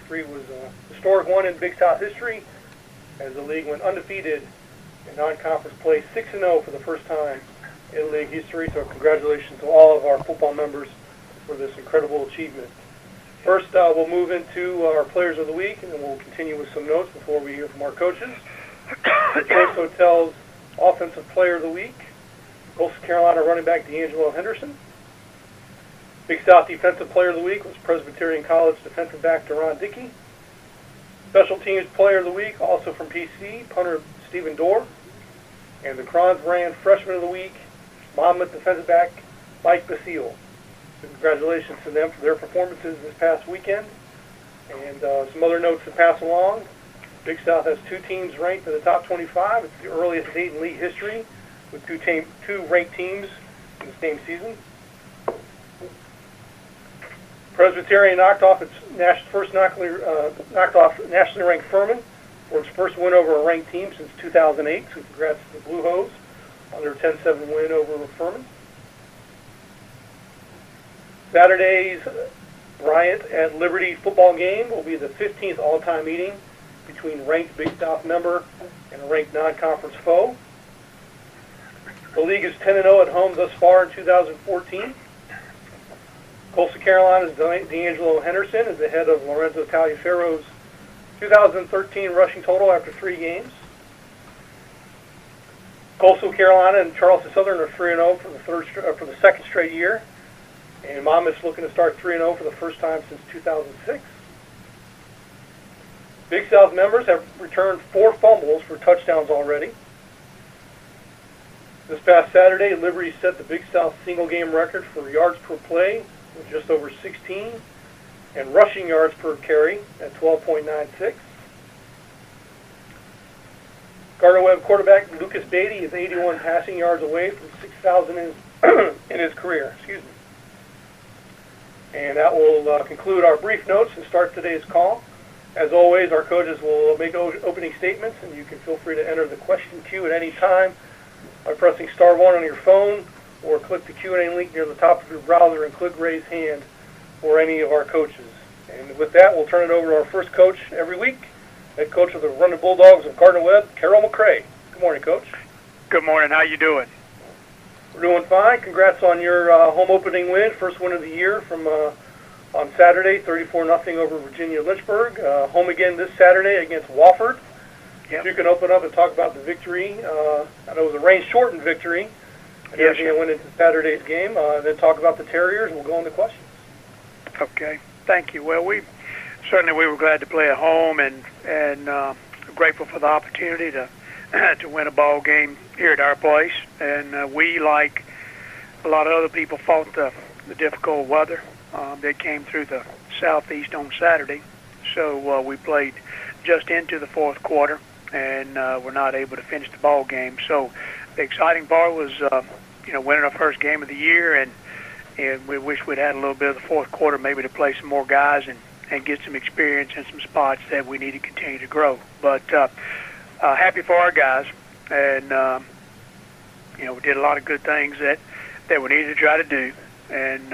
victory was a historic one in Big South history, as the league went undefeated in non-conference play, 6-0 for the first time in league history. So congratulations to all of our football members for this incredible achievement. First, we'll move into our Players of the Week, and then we'll continue with some notes before we hear from our coaches. The Post Hotel's Offensive Player of the Week, Coastal Carolina running back D'Angelo Henderson. Big South Defensive Player of the Week was Presbyterian College defensive back Deron Dickey. Special Teams Player of the Week, also from PC, punter Stephen Dorr. And the Crons Brand Freshman of the Week, Monmouth defensive back Mike Basile. Congratulations to them for their performances this past weekend. And some other notes to pass along. Big South has 2 teams ranked in the top 25. It's the earliest date in league history, with 2 ranked teams in the same season. Presbyterian knocked off nationally ranked Furman for its first win over a ranked team since 2008. So congrats to the Blue Hose on their 10-7 win over Furman. Saturday's Bryant at Liberty football game will be the 15th all-time meeting between ranked Big South member and a ranked non-conference foe. The league is 10-0 at home thus far in 2014. Coastal Carolina's D'Angelo Henderson is ahead of Lorenzo Taliaferro's 2013 rushing total after 3 games. Coastal Carolina and Charleston Southern are 3-0 for the second straight year. And Monmouth's looking to start 3-0 for the first time since 2006. Big South members have returned 4 fumbles for touchdowns already. This past Saturday, Liberty set the Big South single-game record for yards per play with just over 16, and rushing yards per carry at 12.96. Gardner-Webb quarterback Lucas Beatty is 81 passing yards away from 6,000 in his career. And that will conclude our brief notes and start today's call. As always, our coaches will make opening statements, and you can feel free to enter the question queue at any time by pressing *1 on your phone, or click the Q&A link near the top of your browser and click Raise Hand for any of our coaches. And with that, we'll turn it over to our first coach every week, head coach of the Running Bulldogs of Gardner-Webb, Carroll McCray. Good morning, Coach. Good morning. How you doing? We're doing fine. Congrats on your home opening win, first win of the year from on Saturday, 34-0 over Virginia Lynchburg. Home again this Saturday against Wofford. Yep. If you can open up and talk about the victory. I know it was a rain-shortened victory, and everything that went into Saturday's game. Then talk about the Terriers, and we'll go into questions. Okay. Thank you. Well, we were glad to play at home, and grateful for the opportunity to win a ball game here at our place. And we, like a lot of other people, fought the difficult weather that came through the southeast on Saturday. So we played just into the fourth quarter, and were not able to finish the ball game. So the exciting part was, winning our first game of the year, and we wish we'd had a little bit of the fourth quarter maybe to play some more guys and get some experience in some spots that we need to continue to grow. But happy for our guys, and we did a lot of good things that we needed to try to do, and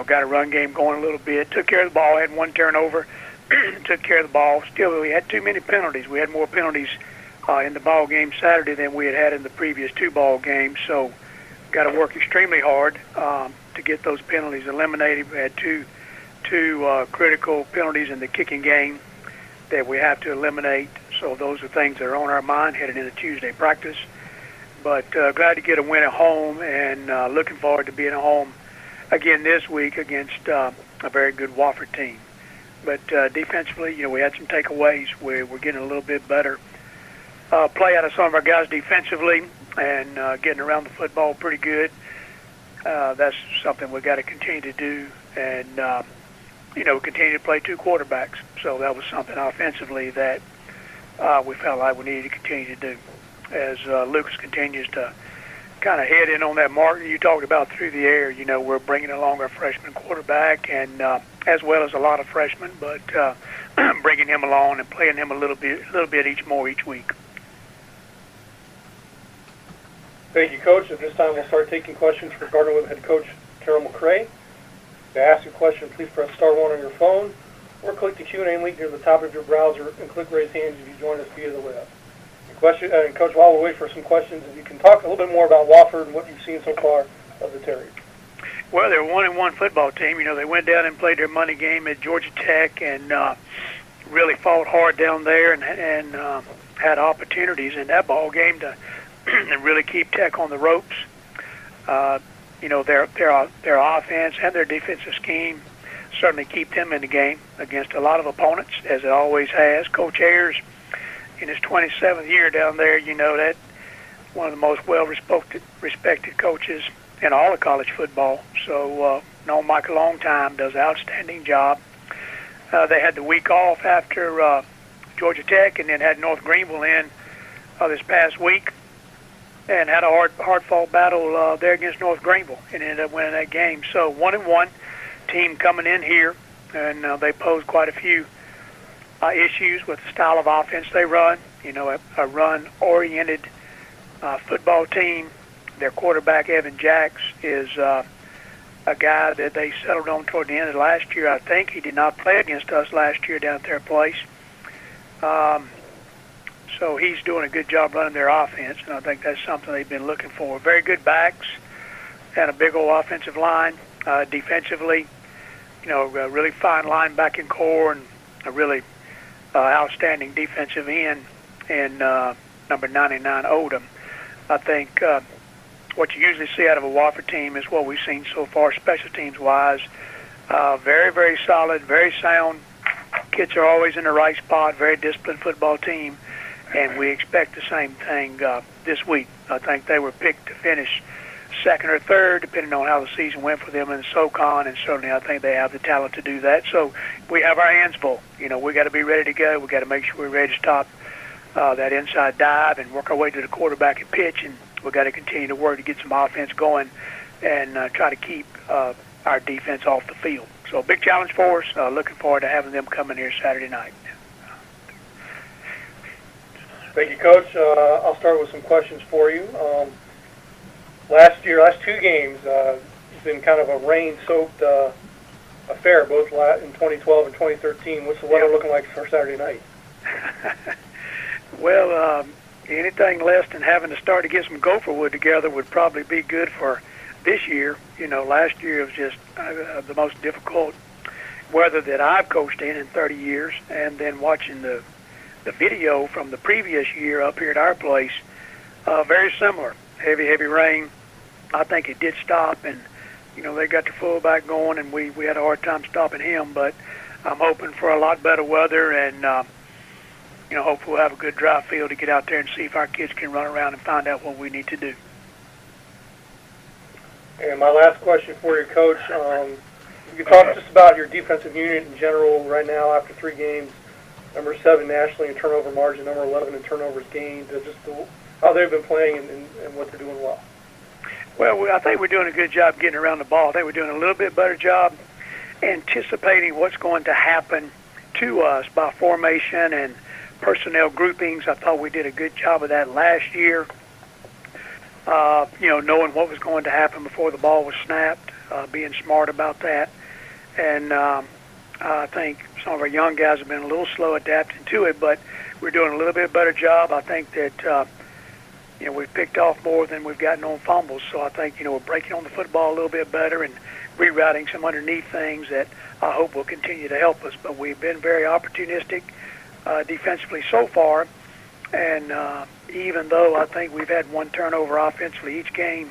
got a run game going a little bit, took care of the ball, had 1 turnover, took care of the ball. Still, we had too many penalties. We had more penalties in the ball game Saturday than we had in the previous 2 ball games, so got to work extremely hard to get those penalties eliminated. We had two critical penalties in the kicking game that we have to eliminate. So those are things that are on our mind heading into Tuesday practice. But glad to get a win at home, and looking forward to being at home again this week against a very good Wofford team. But defensively, we had some takeaways. We're getting a little bit better play out of some of our guys defensively, and getting around the football pretty good. That's something we've got to continue to do, and continue to play 2 quarterbacks. So that was something offensively that we felt like we needed to continue to do. As Lucas continues to kind of head in on that mark you talked about through the air, we're bringing along our freshman quarterback, and as well as a lot of freshmen, but bringing him along and playing him a little bit each week. Thank you, Coach. At this time, we'll start taking questions for Gardner-Webb head coach Carroll McCray. To ask a question, please press *1 on your phone, or click the Q&A link near the top of your browser and click Raise Hands if you join us via the web. And Coach, while we wait for some questions, if you can talk a little bit more about Wofford and what you've seen so far of the Terriers. Well, they're a 1-1 football team. You know, they went down and played their Monday game at Georgia Tech and really fought hard down there and had opportunities in that ball game to really keep Tech on the ropes. You know, their offense and their defensive scheme certainly keep them in the game against a lot of opponents, as it always has. Coach Ayers, in his 27th year down there, you know, that one of the most well-respected coaches in all of college football. So, known Mike a long time, does an outstanding job. They had the week off after Georgia Tech and then had North Greenville in this past week and had a hard-fought battle there against North Greenville and ended up winning that game. So 1-1 team coming in here, and they pose quite a few issues with the style of offense they run. You know, a run-oriented football team. Their quarterback, Evan Jacks, is a guy that they settled on toward the end of last year. I think he did not play against us last year down at their place. So he's doing a good job running their offense, and I think that's something they've been looking for. Very good backs and a big old offensive line. Defensively, you know, a really fine linebacking core and a really outstanding defensive end in number 99, Odom. I think what you usually see out of a Wofford team is what we've seen so far, special teams-wise. Very, very solid, very sound. Kids are always in the right spot, very disciplined football team, and we expect the same thing this week. I think they were picked to finish second or third, depending on how the season went for them in the SoCon, and certainly I think they have the talent to do that. So we have our hands full. You know, we got to be ready to go. We got to make sure we're ready to stop that inside dive and work our way to the quarterback and pitch, and we got to continue to work to get some offense going and try to keep our defense off the field. So a big challenge for us. Looking forward to having them come in here Saturday night. Thank you, Coach. I'll start with some questions for you. Last two games, it's been kind of a rain-soaked affair, both in 2012 and 2013. What's the weather looking like for Saturday night? Well, anything less than having to start to get some gopher wood together would probably be good for this year. You know, last year was just the most difficult weather that I've coached in 30 years, and then watching the video from the previous year up here at our place, very similar. Heavy rain. I think it did stop, and, you know, they got the fullback going, and we had a hard time stopping him, but I'm hoping for a lot better weather, and, you know, hopefully we'll have a good dry field to get out there and see if our kids can run around and find out what we need to do. And my last question for you, Coach, you can talk just about your defensive unit in general right now after 3 games, number 7 nationally in turnover margin, number 11 in turnovers gained, just how they've been playing and what they're doing well. Well, I think we're doing a good job getting around the ball. I think we're doing a little bit better job anticipating what's going to happen to us by formation and personnel groupings. I thought we did a good job of that last year. You know, knowing what was going to happen before the ball was snapped, being smart about that. And I think some of our young guys have been a little slow adapting to it, but we're doing a little bit better job. I think that, you know, we've picked off more than we've gotten on fumbles. So I think, you know, we're breaking on the football a little bit better and rerouting some underneath things that I hope will continue to help us. But we've been very opportunistic defensively so far. And even though I think we've had 1 turnover offensively each game,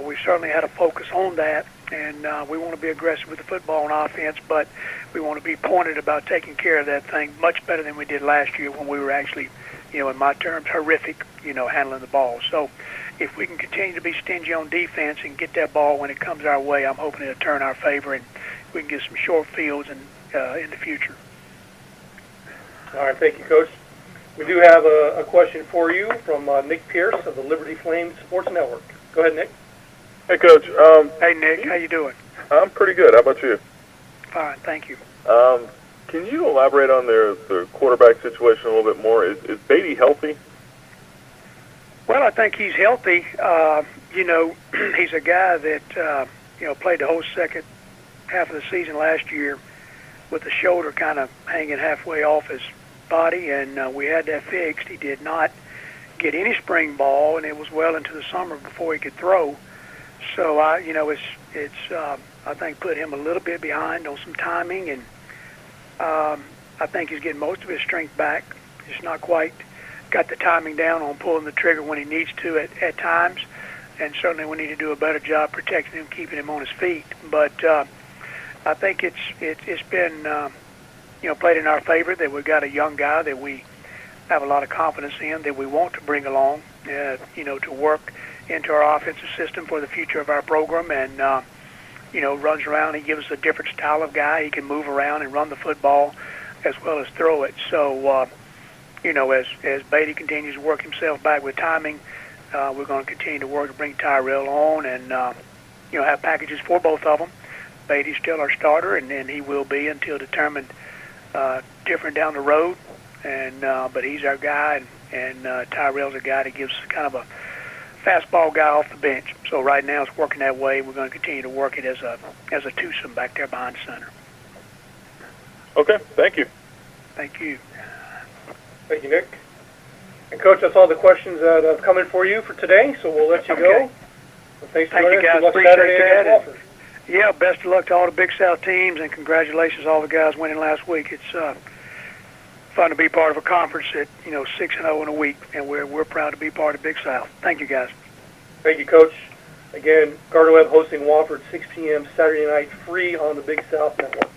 we've certainly had a focus on that. And we want to be aggressive with the football on offense, but we want to be pointed about taking care of that thing much better than we did last year when we were actually, you know, in my terms, horrific, you know, handling the ball. So if we can continue to be stingy on defense and get that ball when it comes our way, I'm hoping it'll turn our favor and we can get some short fields in the future. All right, thank you, Coach. We do have a question for you from Nick Pierce of the Liberty Flames Sports Network. Go ahead, Nick. Hey, Coach. Hey, Nick. How you doing? I'm pretty good. How about you? Fine, thank you. Can you elaborate on their quarterback situation a little bit more? Is Beatty healthy? Well, I think he's healthy. You know, he's a guy that, you know, played the whole second half of the season last year with the shoulder kind of hanging halfway off his body, and we had that fixed. He did not get any spring ball, and it was well into the summer before he could throw. So I think put him a little bit behind on some timing, and I think he's getting most of his strength back. Just not quite got the timing down on pulling the trigger when he needs to at times, and certainly we need to do a better job protecting him, keeping him on his feet. But I think it's been played in our favor that we've got a young guy that we have a lot of confidence in, that we want to bring along, to work into our offensive system for the future of our program, and runs around. He gives us a different style of guy. He can move around and run the football as well as throw it. So as Beatty continues to work himself back with timing, we're going to continue to work to bring Tyrell on and have packages for both of them. Beatty's still our starter, and he will be until determined different down the road. And but he's our guy, and Tyrell's a guy that gives kind of a fastball guy off the bench. So right now it's working that way. We're going to continue to work it as a twosome back there behind center. Okay, thank you. Thank you. Thank you, Nick. And Coach, that's all the questions that have come in for you for today, so we'll let you go. Okay. Well, thanks for Thank you, joining us. guys. Good luck Appreciate Saturday that. against Wofford. Yeah, best of luck to all the Big South teams, and congratulations to all the guys winning last week. It's fun to be part of a conference at 6-0 in a week, and we're proud to be part of Big South. Thank you, guys. Thank you, Coach. Again, Gardner-Webb hosting Wofford 6 p.m. Saturday night, free on the Big South Network.